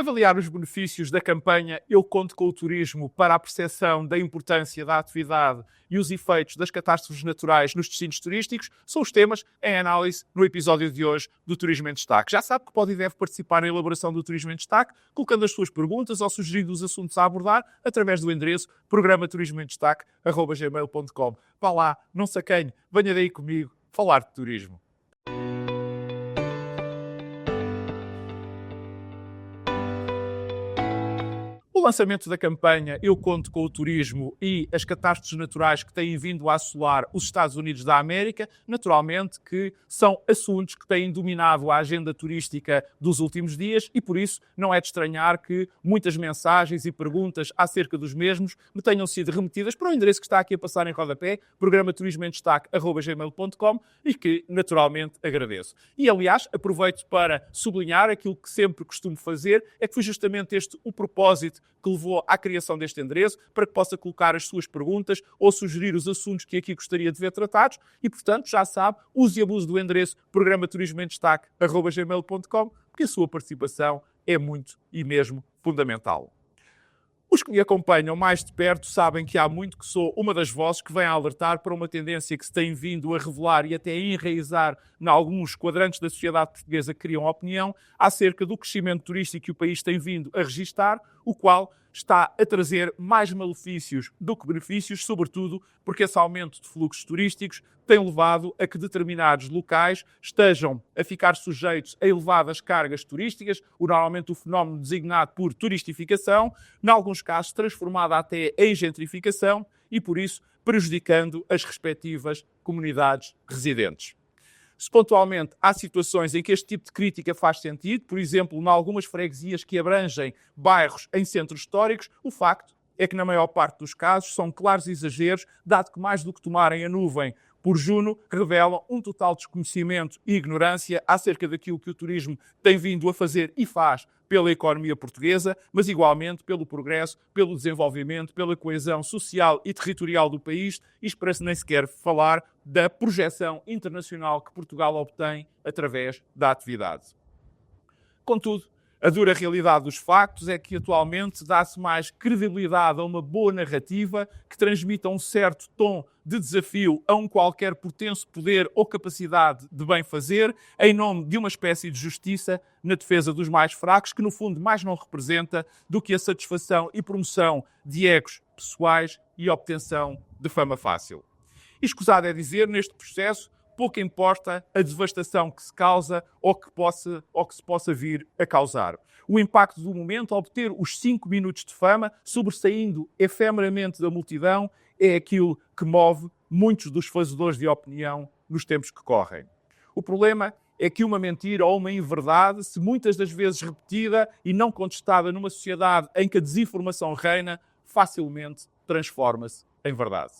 avaliar os benefícios da campanha Eu Conto com o Turismo para a percepção da importância da atividade e os efeitos das catástrofes naturais nos destinos turísticos são os temas em análise no episódio de hoje do Turismo em Destaque. Já sabe que pode e deve participar na elaboração do Turismo em Destaque, colocando as suas perguntas ou sugerindo os assuntos a abordar através do endereço programaturismoemdestaque@gmail.com. Vá lá, não se acanhe, venha daí comigo falar de turismo. O lançamento da campanha Eu Conto com o Turismo e as catástrofes naturais que têm vindo a assolar os Estados Unidos da América, naturalmente que são assuntos que têm dominado a agenda turística dos últimos dias e por isso não é de estranhar que muitas mensagens e perguntas acerca dos mesmos me tenham sido remetidas para o endereço que está aqui a passar em rodapé, programaturismoemdestaque@gmail.com, e que naturalmente agradeço. E aliás, aproveito para sublinhar aquilo que sempre costumo fazer, é que foi justamente este o propósito que levou à criação deste endereço, para que possa colocar as suas perguntas ou sugerir os assuntos que aqui gostaria de ver tratados e, portanto, já sabe, use e abuse do endereço programaturismoemdestaque@gmail.com, porque a sua participação é muito e mesmo fundamental. Os que me acompanham mais de perto sabem que há muito que sou uma das vozes que vem a alertar para uma tendência que se tem vindo a revelar e até a enraizar em alguns quadrantes da sociedade portuguesa que criam opinião acerca do crescimento turístico que o país tem vindo a registar, o qual está a trazer mais malefícios do que benefícios, sobretudo porque esse aumento de fluxos turísticos tem levado a que determinados locais estejam a ficar sujeitos a elevadas cargas turísticas, normalmente o fenómeno designado por turistificação, em alguns casos transformada até em gentrificação e, por isso, prejudicando as respectivas comunidades residentes. Se pontualmente há situações em que este tipo de crítica faz sentido, por exemplo, em algumas freguesias que abrangem bairros em centros históricos, o facto é que na maior parte dos casos são claros exageros, dado que mais do que tomarem a nuvem por Juno, revelam um total desconhecimento e ignorância acerca daquilo que o turismo tem vindo a fazer e faz pela economia portuguesa, mas igualmente pelo progresso, pelo desenvolvimento, pela coesão social e territorial do país, e para nem sequer falar da projeção internacional que Portugal obtém através da atividade. Contudo, a dura realidade dos factos é que atualmente dá-se mais credibilidade a uma boa narrativa que transmita um certo tom de desafio a um qualquer potencial poder ou capacidade de bem fazer, em nome de uma espécie de justiça na defesa dos mais fracos, que no fundo mais não representa do que a satisfação e promoção de egos pessoais e obtenção de fama fácil. E escusado é dizer, neste processo, pouco importa a devastação que se causa ou que se possa vir a causar. O impacto do momento, obter os 5 minutos de fama, sobressaindo efemeramente da multidão, é aquilo que move muitos dos fazedores de opinião nos tempos que correm. O problema é que uma mentira ou uma inverdade, se muitas das vezes repetida e não contestada numa sociedade em que a desinformação reina, facilmente transforma-se em verdade.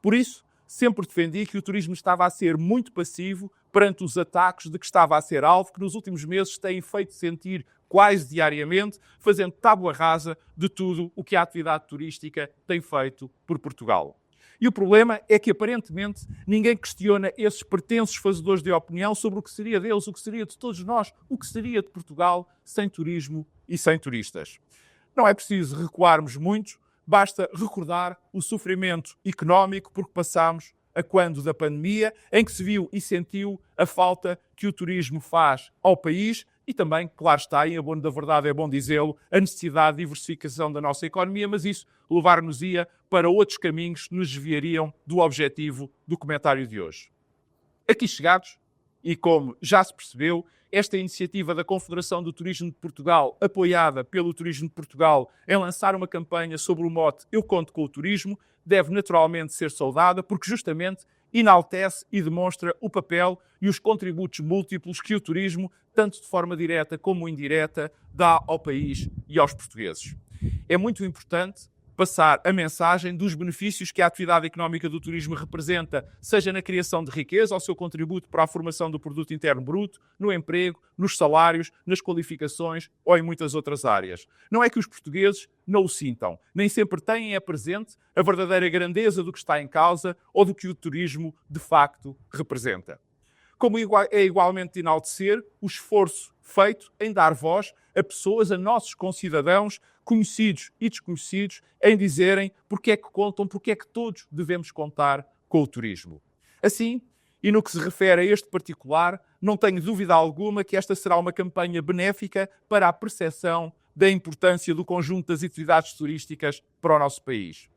Por isso, sempre defendi que o turismo estava a ser muito passivo perante os ataques de que estava a ser alvo, que nos últimos meses têm feito sentir quase diariamente, fazendo tábua rasa de tudo o que a atividade turística tem feito por Portugal. E o problema é que, aparentemente, ninguém questiona esses pretensos fazedores de opinião sobre o que seria deles, o que seria de todos nós, o que seria de Portugal sem turismo e sem turistas. Não é preciso recuarmos muito, basta recordar o sofrimento económico por que passámos a quando da pandemia, em que se viu e sentiu a falta que o turismo faz ao país e também, claro está, em abono da verdade é bom dizê-lo, a necessidade de diversificação da nossa economia, mas isso levar-nos-ia para outros caminhos que nos desviariam do objetivo do comentário de hoje. Aqui chegados, e como já se percebeu, esta iniciativa da Confederação do Turismo de Portugal, apoiada pelo Turismo de Portugal, em lançar uma campanha sobre o mote Eu Conto com o Turismo, deve naturalmente ser saudada, porque justamente enaltece e demonstra o papel e os contributos múltiplos que o turismo, tanto de forma direta como indireta, dá ao país e aos portugueses. É muito importante passar a mensagem dos benefícios que a atividade económica do turismo representa, seja na criação de riqueza, ao seu contributo para a formação do produto interno bruto, no emprego, nos salários, nas qualificações ou em muitas outras áreas. Não é que os portugueses não o sintam, nem sempre têm presente a verdadeira grandeza do que está em causa ou do que o turismo de facto representa. como é igualmente de enaltecer o esforço feito em dar voz a pessoas, a nossos concidadãos, conhecidos e desconhecidos, em dizerem porque é que contam, porque é que todos devemos contar com o turismo. Assim, e no que se refere a este particular, não tenho dúvida alguma que esta será uma campanha benéfica para a percepção da importância do conjunto das atividades turísticas para o nosso país.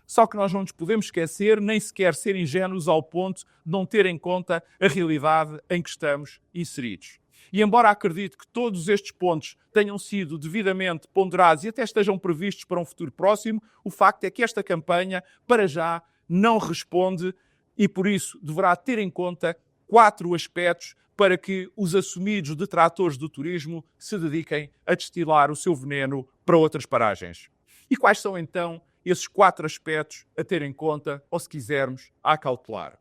Só que nós não nos podemos esquecer, nem sequer ser ingênuos ao ponto de não ter em conta a realidade em que estamos inseridos. E embora acredite que todos estes pontos tenham sido devidamente ponderados e até estejam previstos para um futuro próximo, o facto é que esta campanha, para já, não responde e, por isso, deverá ter em conta 4 aspectos para que os assumidos detratores do turismo se dediquem a destilar o seu veneno para outras paragens. E quais são, então, esses 4 aspectos a ter em conta, ou, se quisermos, a acautelar?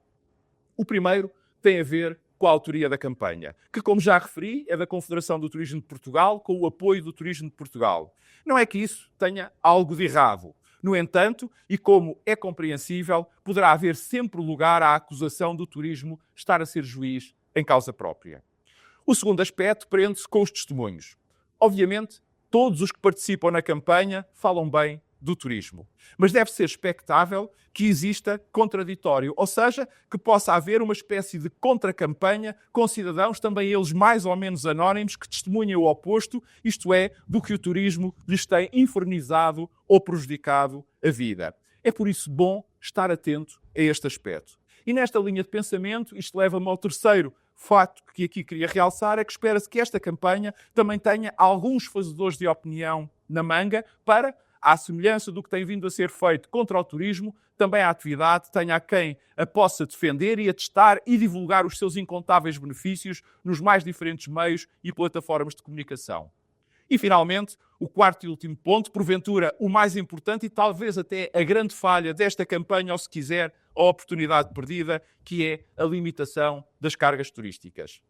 O primeiro tem a ver com a autoria da campanha, que, como já referi, é da Confederação do Turismo de Portugal, com o apoio do Turismo de Portugal. Não é que isso tenha algo de errado. No entanto, e como é compreensível, poderá haver sempre lugar à acusação do turismo estar a ser juiz em causa própria. O segundo aspecto prende-se com os testemunhos. Obviamente, todos os que participam na campanha falam bem do turismo. Mas deve ser expectável que exista contraditório, ou seja, que possa haver uma espécie de contra-campanha com cidadãos, também eles mais ou menos anónimos, que testemunham o oposto, isto é, do que o turismo lhes tem infernizado ou prejudicado a vida. É por isso bom estar atento a este aspecto. E nesta linha de pensamento, isto leva-me ao terceiro fato que aqui queria realçar, é que espera-se que esta campanha também tenha alguns fazedores de opinião na manga para, à semelhança do que tem vindo a ser feito contra o turismo, também a atividade tenha a quem a possa defender e atestar e divulgar os seus incontáveis benefícios nos mais diferentes meios e plataformas de comunicação. E, finalmente, o quarto e último ponto, porventura o mais importante e talvez até a grande falha desta campanha, ou se quiser, a oportunidade perdida, que é a limitação das cargas turísticas.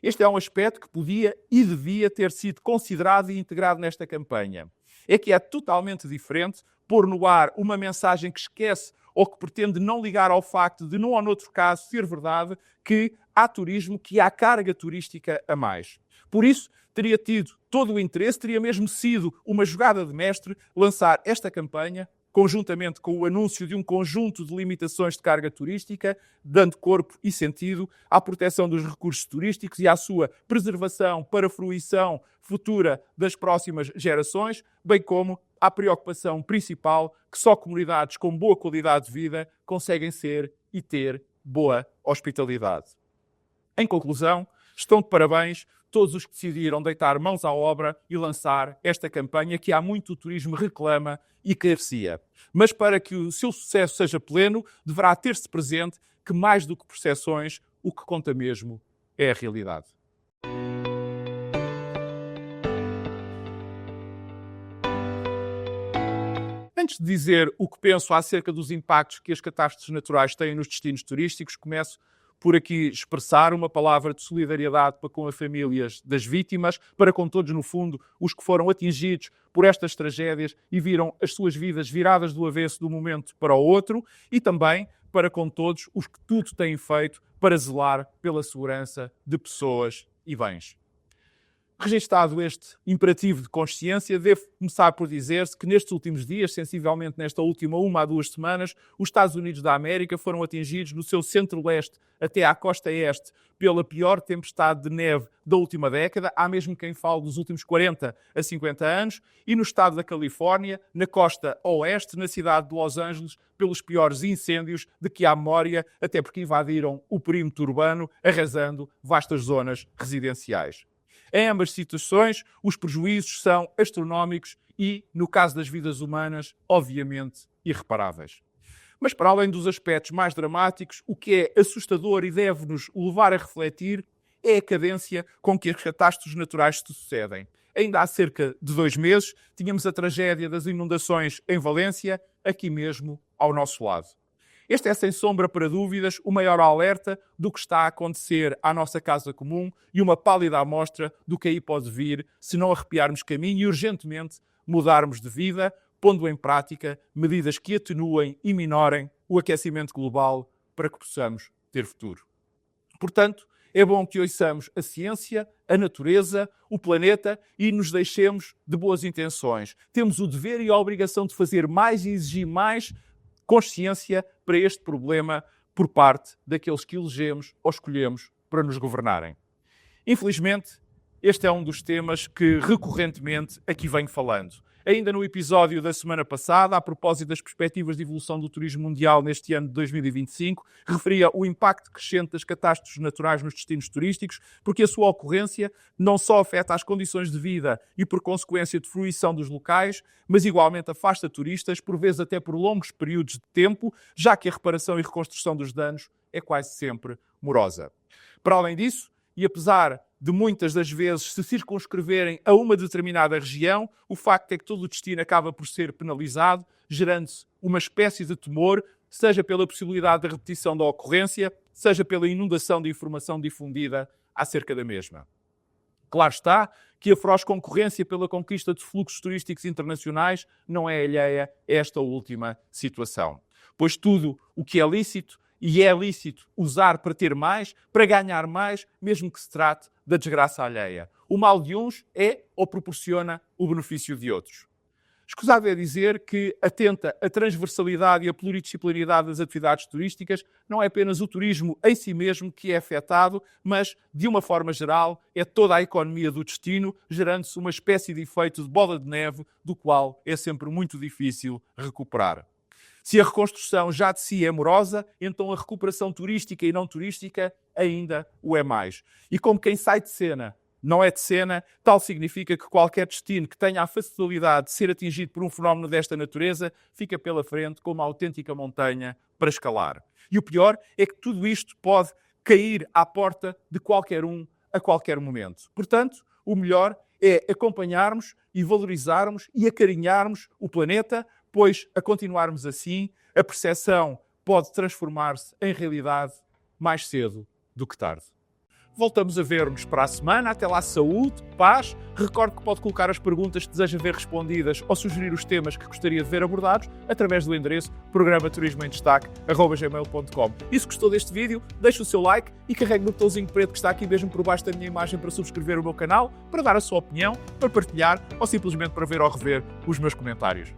Este é um aspecto que podia e devia ter sido considerado e integrado nesta campanha. É que é totalmente diferente pôr no ar uma mensagem que esquece ou que pretende não ligar ao facto de, num ou noutro caso, ser verdade que há turismo, que há carga turística a mais. Por isso, teria tido todo o interesse, teria mesmo sido uma jogada de mestre lançar esta campanha, conjuntamente com o anúncio de um conjunto de limitações de carga turística, dando corpo e sentido à proteção dos recursos turísticos e à sua preservação para a fruição futura das próximas gerações, bem como à preocupação principal que só comunidades com boa qualidade de vida conseguem ser e ter boa hospitalidade. Em conclusão, estão de parabéns todos os que decidiram deitar mãos à obra e lançar esta campanha que há muito o turismo reclama e carecia. Mas para que o seu sucesso seja pleno, deverá ter-se presente que mais do que percepções, o que conta mesmo é a realidade. Antes de dizer o que penso acerca dos impactos que as catástrofes naturais têm nos destinos turísticos, começo por aqui expressar uma palavra de solidariedade para com as famílias das vítimas, para com todos, no fundo, os que foram atingidos por estas tragédias e viram as suas vidas viradas do avesso de um momento para o outro, e também para com todos os que tudo têm feito para zelar pela segurança de pessoas e bens. Registado este imperativo de consciência, devo começar por dizer-se que nestes últimos dias, sensivelmente nesta última 1 a 2 semanas, os Estados Unidos da América foram atingidos no seu centro-leste até à costa este pela pior tempestade de neve da última década. Há mesmo quem fale dos últimos 40 a 50 anos. E no estado da Califórnia, na costa oeste, na cidade de Los Angeles, pelos piores incêndios de que há memória, até porque invadiram o perímetro urbano, arrasando vastas zonas residenciais. Em ambas situações, os prejuízos são astronómicos e, no caso das vidas humanas, obviamente irreparáveis. Mas, para além dos aspectos mais dramáticos, o que é assustador e deve-nos levar a refletir é a cadência com que as catástrofes naturais se sucedem. Ainda há cerca de 2 meses, tínhamos a tragédia das inundações em Valência, aqui mesmo ao nosso lado. Este é, sem sombra para dúvidas, o maior alerta do que está a acontecer à nossa casa comum e uma pálida amostra do que aí pode vir se não arrepiarmos caminho e urgentemente mudarmos de vida, pondo em prática medidas que atenuem e minorem o aquecimento global para que possamos ter futuro. Portanto, É bom que ouçamos a ciência, a natureza, o planeta e nos deixemos de boas intenções. Temos o dever e a obrigação de fazer mais e exigir mais consciência para este problema por parte daqueles que elegemos ou escolhemos para nos governarem. Infelizmente, este é um dos temas que recorrentemente aqui venho falando. Ainda no episódio da semana passada, a propósito das perspectivas de evolução do turismo mundial neste ano de 2025, referia o impacto crescente das catástrofes naturais nos destinos turísticos, porque a sua ocorrência não só afeta as condições de vida e, por consequência, de fruição dos locais, mas igualmente afasta turistas, por vezes até por longos períodos de tempo, já que a reparação e reconstrução dos danos é quase sempre morosa. Para além disso, e apesar de muitas das vezes se circunscreverem a uma determinada região, o facto é que todo o destino acaba por ser penalizado, gerando-se uma espécie de temor, seja pela possibilidade da repetição da ocorrência, seja pela inundação de informação difundida acerca da mesma. Claro está que a feroz concorrência pela conquista de fluxos turísticos internacionais não é alheia a esta última situação, pois tudo o que é lícito e é lícito usar para ter mais, para ganhar mais, mesmo que se trate da desgraça alheia. O mal de uns é ou proporciona o benefício de outros. Escusado é dizer que, atenta à transversalidade e à pluridisciplinaridade das atividades turísticas, não é apenas o turismo em si mesmo que é afetado, mas, de uma forma geral, é toda a economia do destino, gerando-se uma espécie de efeito de bola de neve, do qual é sempre muito difícil recuperar. Se a reconstrução já de si é morosa, então a recuperação turística e não turística ainda o é mais. E como quem sai de cena não é de cena, tal significa que qualquer destino que tenha a facilidade de ser atingido por um fenómeno desta natureza fica pela frente com uma autêntica montanha para escalar. E o pior é que tudo isto pode cair à porta de qualquer um a qualquer momento. Portanto, o melhor é acompanharmos e valorizarmos e acarinharmos o planeta, pois, a continuarmos assim, a percepção pode transformar-se em realidade mais cedo do que tarde. Voltamos a ver-nos para a semana. Até lá, saúde, paz. Recordo que pode colocar as perguntas que deseja ver respondidas ou sugerir os temas que gostaria de ver abordados através do endereço programa-turismo-em-destaque@gmail.com. E se gostou deste vídeo, deixe o seu like e carregue no botãozinho preto que está aqui mesmo por baixo da minha imagem para subscrever o meu canal, para dar a sua opinião, para partilhar ou simplesmente para ver ou rever os meus comentários.